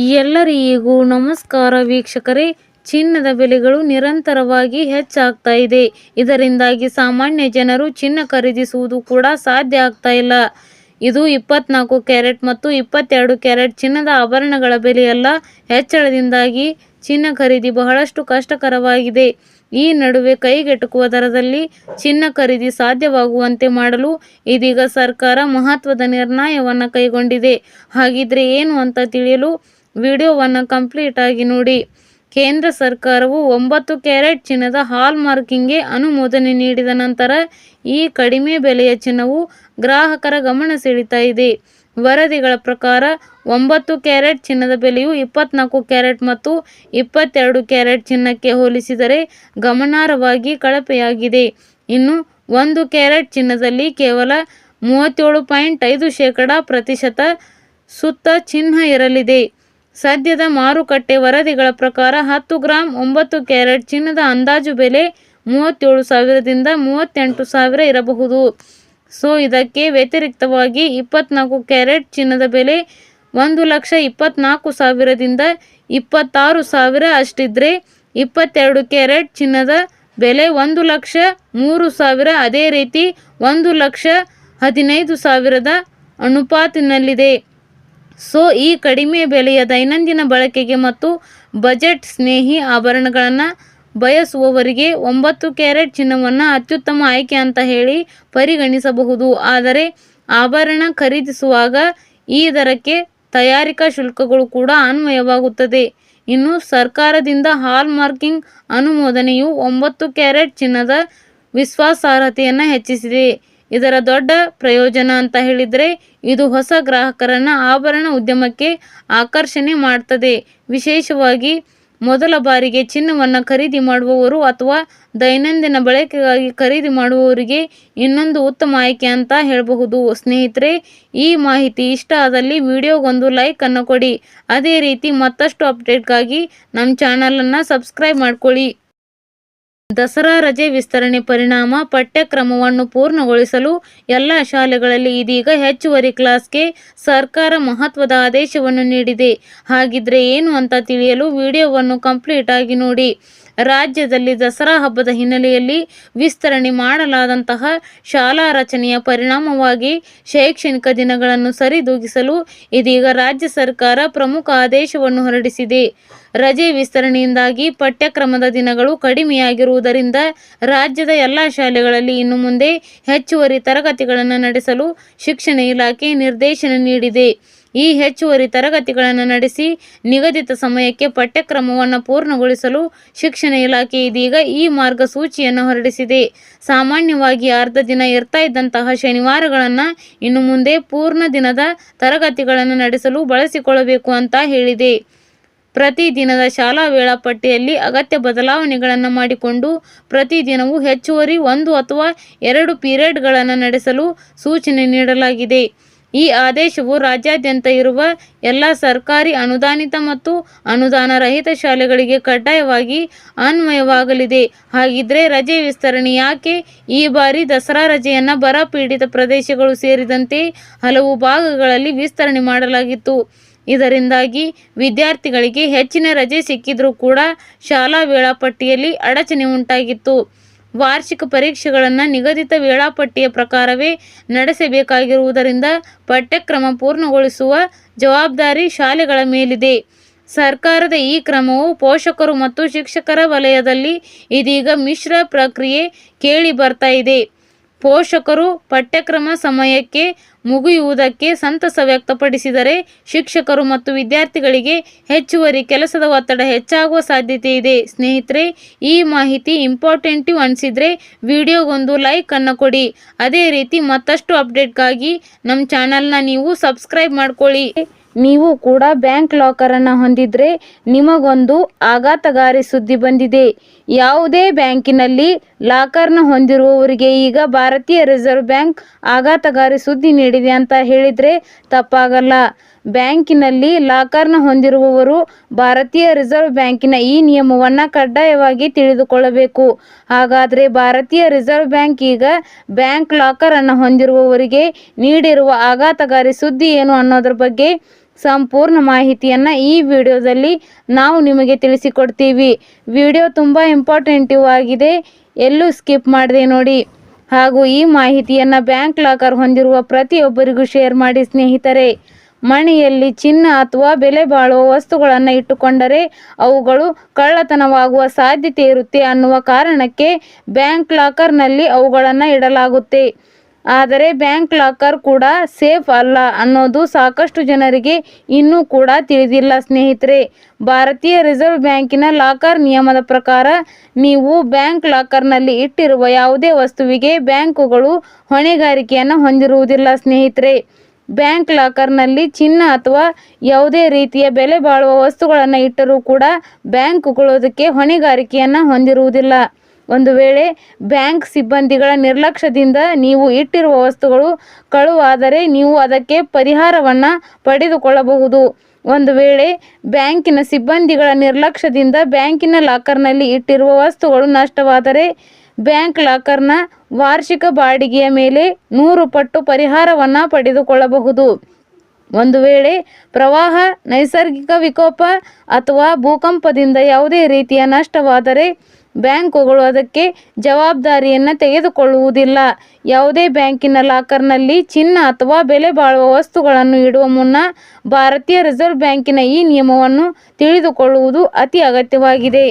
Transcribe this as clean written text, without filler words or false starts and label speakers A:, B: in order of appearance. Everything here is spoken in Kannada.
A: ಎಲ್ಲರಿಗೂ ನಮಸ್ಕಾರ ವೀಕ್ಷಕರೇ. ಚಿನ್ನದ ಬೆಲೆಗಳು ನಿರಂತರವಾಗಿ ಹೆಚ್ಚಾಗ್ತಾ ಇದೆ. ಇದರಿಂದಾಗಿ ಸಾಮಾನ್ಯ ಜನರು ಚಿನ್ನ ಖರೀದಿಸುವುದು ಕೂಡ ಸಾಧ್ಯ ಆಗ್ತಾ ಇಲ್ಲ. ಇದು 24 ಕ್ಯಾರೆಟ್ ಮತ್ತು 22 ಕ್ಯಾರೆಟ್ ಚಿನ್ನದ ಆಭರಣಗಳ ಬೆಲೆಯಲ್ಲ ಹೆಚ್ಚಳದಿಂದಾಗಿ ಚಿನ್ನ ಖರೀದಿ ಬಹಳಷ್ಟು ಕಷ್ಟಕರವಾಗಿದೆ. ಈ ನಡುವೆ ಕೈಗೆಟುಕುವ ದರದಲ್ಲಿ ಚಿನ್ನ ಖರೀದಿ ಸಾಧ್ಯವಾಗುವಂತೆ ಮಾಡಲು ಇದೀಗ ಸರ್ಕಾರ ಮಹತ್ವದ ನಿರ್ಣಯವನ್ನು ಕೈಗೊಂಡಿದೆ. ಹಾಗಿದ್ರೆ ಏನು ಅಂತ ತಿಳಿಯಲು ವಿಡಿಯೋವನ್ನು ಕಂಪ್ಲೀಟ್ ಆಗಿ ನೋಡಿ. ಕೇಂದ್ರ ಸರ್ಕಾರವು 9 ಕ್ಯಾರೆಟ್ ಚಿನ್ನದ ಹಾಲ್ ಮಾರ್ಕಿಂಗ್ಗೆ ಅನುಮೋದನೆ ನೀಡಿದ ನಂತರ ಈ ಕಡಿಮೆ ಬೆಲೆಯ ಚಿನ್ನವು ಗ್ರಾಹಕರ ಗಮನ ಸೆಳೀತಾ ಇದೆ. ವರದಿಗಳ ಪ್ರಕಾರ 9 ಕ್ಯಾರೆಟ್ ಚಿನ್ನದ ಬೆಲೆಯು 24 ಕ್ಯಾರೆಟ್ ಮತ್ತು 22 ಕ್ಯಾರೆಟ್ ಚಿನ್ನಕ್ಕೆ ಹೋಲಿಸಿದರೆ ಗಮನಾರ್ಹವಾಗಿ ಕಳಪೆಯಾಗಿದೆ. ಇನ್ನು 1 ಕ್ಯಾರೆಟ್ ಚಿನ್ನದಲ್ಲಿ ಕೇವಲ 37.5% ಸುತ್ತ ಚಿನ್ನ ಇರಲಿದೆ. ಸದ್ಯದ ಮಾರುಕಟ್ಟೆ ವರದಿಗಳ ಪ್ರಕಾರ 10 ಗ್ರಾಂ 9 ಕ್ಯಾರೆಟ್ ಚಿನ್ನದ ಅಂದಾಜು ಬೆಲೆ 37,000ದಿಂದ 38,000 ಇರಬಹುದು. ಇದಕ್ಕೆ ವ್ಯತಿರಿಕ್ತವಾಗಿ 24 ಕ್ಯಾರೆಟ್ ಚಿನ್ನದ ಬೆಲೆ 1,24,000ದಿಂದ 26,000 ಅಷ್ಟಿದ್ರೆ 22 ಕ್ಯಾರೆಟ್ ಚಿನ್ನದ ಬೆಲೆ 1,03,000 ಅದೇ ರೀತಿ 1,15,000ದ ಅನುಪಾತದಲ್ಲಿದೆ. ಈ ಕಡಿಮೆ ಬೆಲೆಯ ದೈನಂದಿನ ಬಳಕೆಗೆ ಮತ್ತು ಬಜೆಟ್ ಸ್ನೇಹಿ ಆಭರಣಗಳನ್ನು ಬಯಸುವವರಿಗೆ 9 ಕ್ಯಾರೆಟ್ ಚಿನ್ನವನ್ನು ಅತ್ಯುತ್ತಮ ಆಯ್ಕೆ ಅಂತ ಹೇಳಿ ಪರಿಗಣಿಸಬಹುದು. ಆದರೆ ಆಭರಣ ಖರೀದಿಸುವಾಗ ಈ ದರಕ್ಕೆ ತಯಾರಿಕಾ ಶುಲ್ಕಗಳು ಕೂಡ ಅನ್ವಯವಾಗುತ್ತದೆ. ಇನ್ನು ಸರ್ಕಾರದಿಂದ ಹಾಲ್ ಮಾರ್ಕಿಂಗ್ ಅನುಮೋದನೆಯು 9 ಕ್ಯಾರೆಟ್ ಚಿನ್ನದ ವಿಶ್ವಾಸಾರ್ಹತೆಯನ್ನು ಹೆಚ್ಚಿಸಿದೆ. ಇದರ ದೊಡ್ಡ ಪ್ರಯೋಜನ ಅಂತ ಹೇಳಿದರೆ ಇದು ಹೊಸ ಗ್ರಾಹಕರನ್ನು ಆಭರಣ ಉದ್ಯಮಕ್ಕೆ ಆಕರ್ಷಣೆ ಮಾಡ್ತದೆ. ವಿಶೇಷವಾಗಿ ಮೊದಲ ಬಾರಿಗೆ ಚಿನ್ನವನ್ನು ಖರೀದಿ ಮಾಡುವವರು ಅಥವಾ ದೈನಂದಿನ ಬಳಕೆಗಾಗಿ ಖರೀದಿ ಮಾಡುವವರಿಗೆ ಇನ್ನೊಂದು ಉತ್ತಮ ಆಯ್ಕೆ ಅಂತ ಹೇಳಬಹುದು. ಸ್ನೇಹಿತರೆ, ಈ ಮಾಹಿತಿ ಇಷ್ಟ ಆದಲ್ಲಿ ವಿಡಿಯೋಗೊಂದು ಲೈಕ್ ಅನ್ನು ಕೊಡಿ. ಅದೇ ರೀತಿ ಮತ್ತಷ್ಟು ಅಪ್ಡೇಟ್ಗಾಗಿ ನಮ್ಮ ಚಾನಲನ್ನು ಸಬ್ಸ್ಕ್ರೈಬ್ ಮಾಡ್ಕೊಳ್ಳಿ. ದಸರಾ ರಜೆ ವಿಸ್ತರಣೆ ಪರಿಣಾಮ ಪಠ್ಯಕ್ರಮವನ್ನು ಪೂರ್ಣಗೊಳಿಸಲು ಎಲ್ಲ ಶಾಲೆಗಳಲ್ಲಿ ಇದೀಗ ಹೆಚ್ಚುವರಿ ಕ್ಲಾಸ್ಗೆ ಸರ್ಕಾರ ಮಹತ್ವದ ಆದೇಶವನ್ನು ನೀಡಿದೆ. ಹಾಗಿದ್ರೆ ಏನು ಅಂತ ತಿಳಿಯಲು ವಿಡಿಯೋವನ್ನು ಕಂಪ್ಲೀಟ್ ಆಗಿ ನೋಡಿ. ರಾಜ್ಯದಲ್ಲಿ ದಸರಾ ಹಬ್ಬದ ಹಿನ್ನೆಲೆಯಲ್ಲಿ ವಿಸ್ತರಣೆ ಮಾಡಲಾದಂತಹ ಶಾಲಾ ರಚನೆಯ ಪರಿಣಾಮವಾಗಿ ಶೈಕ್ಷಣಿಕ ದಿನಗಳನ್ನು ಸರಿದೂಗಿಸಲು ಇದೀಗ ರಾಜ್ಯ ಸರ್ಕಾರ ಪ್ರಮುಖ ಆದೇಶವನ್ನು ಹೊರಡಿಸಿದೆ. ರಜೆ ವಿಸ್ತರಣೆಯಿಂದಾಗಿ ಪಠ್ಯಕ್ರಮದ ದಿನಗಳು ಕಡಿಮೆಯಾಗಿರುವುದರಿಂದ ರಾಜ್ಯದ ಎಲ್ಲ ಶಾಲೆಗಳಲ್ಲಿ ಇನ್ನು ಮುಂದೆ ಹೆಚ್ಚುವರಿ ತರಗತಿಗಳನ್ನು ನಡೆಸಲು ಶಿಕ್ಷಣ ಇಲಾಖೆ ನಿರ್ದೇಶನ ನೀಡಿದೆ. ಈ ಹೆಚ್ಚುವರಿ ತರಗತಿಗಳನ್ನು ನಡೆಸಿ ನಿಗದಿತ ಸಮಯಕ್ಕೆ ಪಠ್ಯಕ್ರಮವನ್ನು ಪೂರ್ಣಗೊಳಿಸಲು ಶಿಕ್ಷಣ ಇಲಾಖೆ ಇದೀಗ ಈ ಮಾರ್ಗಸೂಚಿಯನ್ನು ಹೊರಡಿಸಿದೆ. ಸಾಮಾನ್ಯವಾಗಿ ಅರ್ಧ ದಿನ ಇರ್ತಾ ಇದ್ದಂತಹ ಶನಿವಾರಗಳನ್ನು ಇನ್ನು ಮುಂದೆ ಪೂರ್ಣ ದಿನದ ತರಗತಿಗಳನ್ನು ನಡೆಸಲು ಬಳಸಿಕೊಳ್ಳಬೇಕು ಅಂತ ಹೇಳಿದೆ. ಪ್ರತಿದಿನದ ಶಾಲಾ ವೇಳಾಪಟ್ಟಿಯಲ್ಲಿ ಅಗತ್ಯ ಬದಲಾವಣೆಗಳನ್ನು ಮಾಡಿಕೊಂಡು ಪ್ರತಿದಿನವೂ ಹೆಚ್ಚುವರಿ 1 ಅಥವಾ 2 ಪೀರಿಯಡ್ಗಳನ್ನು ನಡೆಸಲು ಸೂಚನೆ ನೀಡಲಾಗಿದೆ. ಈ ಆದೇಶವು ರಾಜ್ಯಾದ್ಯಂತ ಇರುವ ಎಲ್ಲ ಸರ್ಕಾರಿ ಅನುದಾನಿತ ಮತ್ತು ಅನುದಾನ ರಹಿತ ಶಾಲೆಗಳಿಗೆ ಕಡ್ಡಾಯವಾಗಿ ಅನ್ವಯವಾಗಲಿದೆ. ಹಾಗಿದ್ರೆ ರಜೆ ವಿಸ್ತರಣೆ ಯಾಕೆ? ಈ ಬಾರಿ ದಸರಾ ರಜೆಯನ್ನು ಬರ ಪೀಡಿತ ಪ್ರದೇಶಗಳು ಸೇರಿದಂತೆ ಹಲವು ಭಾಗಗಳಲ್ಲಿ ವಿಸ್ತರಣೆ ಮಾಡಲಾಗಿತ್ತು. ಇದರಿಂದಾಗಿ ವಿದ್ಯಾರ್ಥಿಗಳಿಗೆ ಹೆಚ್ಚಿನ ರಜೆ ಸಿಕ್ಕಿದ್ರೂ ಕೂಡ ಶಾಲಾ ವೇಳಾಪಟ್ಟಿಯಲ್ಲಿ ಅಡಚಣೆ ಉಂಟಾಗಿತ್ತು. ವಾರ್ಷಿಕ ಪರೀಕ್ಷೆಗಳನ್ನು ನಿಗದಿತ ವೇಳಾಪಟ್ಟಿಯ ಪ್ರಕಾರವೇ ನಡೆಸಬೇಕಾಗಿರುವುದರಿಂದ ಪಠ್ಯಕ್ರಮ ಪೂರ್ಣಗೊಳಿಸುವ ಜವಾಬ್ದಾರಿ ಶಾಲೆಗಳ ಮೇಲಿದೆ. ಸರ್ಕಾರದ ಈ ಕ್ರಮವು ಪೋಷಕರು ಮತ್ತು ಶಿಕ್ಷಕರ ವಲಯದಲ್ಲಿ ಇದೀಗ ಮಿಶ್ರ ಪ್ರತಿಕ್ರಿಯೆ ಕೇಳಿ ಬರ್ತಾ ಇದೆ. ಪೋಷಕರು ಪಠ್ಯಕ್ರಮ ಸಮಯಕ್ಕೆ ಮುಗಿಯುವುದಕ್ಕೆ ಸಂತಸ ವ್ಯಕ್ತಪಡಿಸಿದರೆ ಶಿಕ್ಷಕರು ಮತ್ತು ವಿದ್ಯಾರ್ಥಿಗಳಿಗೆ ಹೆಚ್ಚುವರಿ ಕೆಲಸದ ಒತ್ತಡ ಹೆಚ್ಚಾಗುವ ಸಾಧ್ಯತೆ ಇದೆ. ಸ್ನೇಹಿತರೆ, ಈ ಮಾಹಿತಿ ಇಂಪಾರ್ಟೆಂಟಿವ್ ಅನಿಸಿದರೆ ವಿಡಿಯೋಗೊಂದು ಲೈಕ್ ಅನ್ನು ಕೊಡಿ. ಅದೇ ರೀತಿ ಮತ್ತಷ್ಟು ಅಪ್ಡೇಟ್ಗಾಗಿ ನಮ್ಮ ಚಾನಲ್ನ ನೀವು ಸಬ್ಸ್ಕ್ರೈಬ್ ಮಾಡ್ಕೊಳ್ಳಿ. ನೀವು ಕೂಡ ಬ್ಯಾಂಕ್ ಲಾಕರನ್ನು ಹೊಂದಿದ್ರೆ ನಿಮಗೊಂದು ಆಘಾತಕಾರಿ ಸುದ್ದಿ ಬಂದಿದೆ. ಯಾವುದೇ ಬ್ಯಾಂಕಿನಲ್ಲಿ ಲಾಕರ್ನ ಹೊಂದಿರುವವರಿಗೆ ಈಗ ಭಾರತೀಯ ರಿಸರ್ವ್ ಬ್ಯಾಂಕ್ ಆಘಾತಕಾರಿ ಸುದ್ದಿ ನೀಡಿದೆ ಅಂತ ಹೇಳಿದರೆ ತಪ್ಪಾಗಲ್ಲ. ಬ್ಯಾಂಕಿನಲ್ಲಿ ಲಾಕರ್ನ ಹೊಂದಿರುವವರು ಭಾರತೀಯ ರಿಸರ್ವ್ ಬ್ಯಾಂಕಿನ ಈ ನಿಯಮವನ್ನು ಕಡ್ಡಾಯವಾಗಿ ತಿಳಿದುಕೊಳ್ಳಬೇಕು. ಹಾಗಾದರೆ ಭಾರತೀಯ ರಿಸರ್ವ್ ಬ್ಯಾಂಕ್ ಈಗ ಬ್ಯಾಂಕ್ ಲಾಕರನ್ನು ಹೊಂದಿರುವವರಿಗೆ ನೀಡಿರುವ ಆಘಾತಕಾರಿ ಸುದ್ದಿ ಏನು ಅನ್ನೋದ್ರ ಬಗ್ಗೆ ಸಂಪೂರ್ಣ ಮಾಹಿತಿಯನ್ನು ಈ ವಿಡಿಯೋದಲ್ಲಿ ನಾವು ನಿಮಗೆ ತಿಳಿಸಿಕೊಡ್ತೀವಿ. ವಿಡಿಯೋ ತುಂಬ ಇಂಪಾರ್ಟೆಂಟಿವ್ ಆಗಿದೆ, ಎಲ್ಲೂ ಸ್ಕಿಪ್ ಮಾಡದೆ ನೋಡಿ. ಹಾಗೂ ಈ ಮಾಹಿತಿಯನ್ನು ಬ್ಯಾಂಕ್ ಲಾಕರ್ ಹೊಂದಿರುವ ಪ್ರತಿಯೊಬ್ಬರಿಗೂ ಶೇರ್ ಮಾಡಿ ಸ್ನೇಹಿತರೆ. ಮನೆಯಲ್ಲಿ ಚಿನ್ನ ಅಥವಾ ಬೆಲೆ ಬಾಳುವ ವಸ್ತುಗಳನ್ನು ಇಟ್ಟುಕೊಂಡರೆ ಅವುಗಳು ಕಳ್ಳತನವಾಗುವ ಸಾಧ್ಯತೆ ಇರುತ್ತೆ ಅನ್ನುವ ಕಾರಣಕ್ಕೆ ಬ್ಯಾಂಕ್ ಲಾಕರ್ನಲ್ಲಿ ಅವುಗಳನ್ನು ಇಡಲಾಗುತ್ತೆ. ಆದರೆ ಬ್ಯಾಂಕ್ ಲಾಕರ್ ಕೂಡ ಸೇಫ್ ಅಲ್ಲ ಅನ್ನೋದು ಸಾಕಷ್ಟು ಜನರಿಗೆ ಇನ್ನೂ ಕೂಡ ತಿಳಿದಿಲ್ಲ ಸ್ನೇಹಿತರೆ. ಭಾರತೀಯ ರಿಸರ್ವ್ ಬ್ಯಾಂಕಿನ ಲಾಕರ್ ನಿಯಮದ ಪ್ರಕಾರ ನೀವು ಬ್ಯಾಂಕ್ ಲಾಕರ್ನಲ್ಲಿ ಇಟ್ಟಿರುವ ಯಾವುದೇ ವಸ್ತುವಿಗೆ ಬ್ಯಾಂಕುಗಳು ಹೊಣೆಗಾರಿಕೆಯನ್ನು ಹೊಂದಿರುವುದಿಲ್ಲ ಸ್ನೇಹಿತರೆ. ಬ್ಯಾಂಕ್ ಲಾಕರ್ನಲ್ಲಿ ಚಿನ್ನ ಅಥವಾ ಯಾವುದೇ ರೀತಿಯ ಬೆಲೆ ಬಾಳುವ ವಸ್ತುಗಳನ್ನು ಇಟ್ಟರೂ ಕೂಡ ಬ್ಯಾಂಕುಗಳು ಅದಕ್ಕೆ ಹೊಣೆಗಾರಿಕೆಯನ್ನು ಹೊಂದಿರುವುದಿಲ್ಲ. ಒಂದು ವೇಳೆ ಬ್ಯಾಂಕ್ ಸಿಬ್ಬಂದಿಗಳ ನಿರ್ಲಕ್ಷ್ಯದಿಂದ ನೀವು ಇಟ್ಟಿರುವ ವಸ್ತುಗಳು ಕಳುವಾದರೆ ನೀವು ಅದಕ್ಕೆ ಪರಿಹಾರವನ್ನು ಪಡೆದುಕೊಳ್ಳಬಹುದು. ಒಂದು ವೇಳೆ ಬ್ಯಾಂಕಿನ ಸಿಬ್ಬಂದಿಗಳ ನಿರ್ಲಕ್ಷ್ಯದಿಂದ ಬ್ಯಾಂಕಿನ ಲಾಕರ್ನಲ್ಲಿ ಇಟ್ಟಿರುವ ವಸ್ತುಗಳು ನಷ್ಟವಾದರೆ ಬ್ಯಾಂಕ್ ಲಾಕರ್ನ ವಾರ್ಷಿಕ ಬಾಡಿಗೆಯ ಮೇಲೆ 100 ಪಟ್ಟು ಪರಿಹಾರವನ್ನು ಪಡೆದುಕೊಳ್ಳಬಹುದು. ಒಂದು ವೇಳೆ ಪ್ರವಾಹ, ನೈಸರ್ಗಿಕ ವಿಕೋಪ ಅಥವಾ ಭೂಕಂಪದಿಂದ ಯಾವುದೇ ರೀತಿಯ ನಷ್ಟವಾದರೆ ಬ್ಯಾಂಕುಗಳು ಅದಕ್ಕೆ ಜವಾಬ್ದಾರಿಯನ್ನು ತೆಗೆದುಕೊಳ್ಳುವುದಿಲ್ಲ. ಯಾವುದೇ ಬ್ಯಾಂಕಿನ ಲಾಕರ್ನಲ್ಲಿ ಚಿನ್ನ ಅಥವಾ ಬೆಲೆ ಬಾಳುವ ವಸ್ತುಗಳನ್ನು ಇಡುವ ಮುನ್ನ ಭಾರತೀಯ ರಿಸರ್ವ್ ಬ್ಯಾಂಕಿನ ಈ ನಿಯಮವನ್ನು ತಿಳಿದುಕೊಳ್ಳುವುದು ಅತಿ ಅಗತ್ಯವಾಗಿದೆ.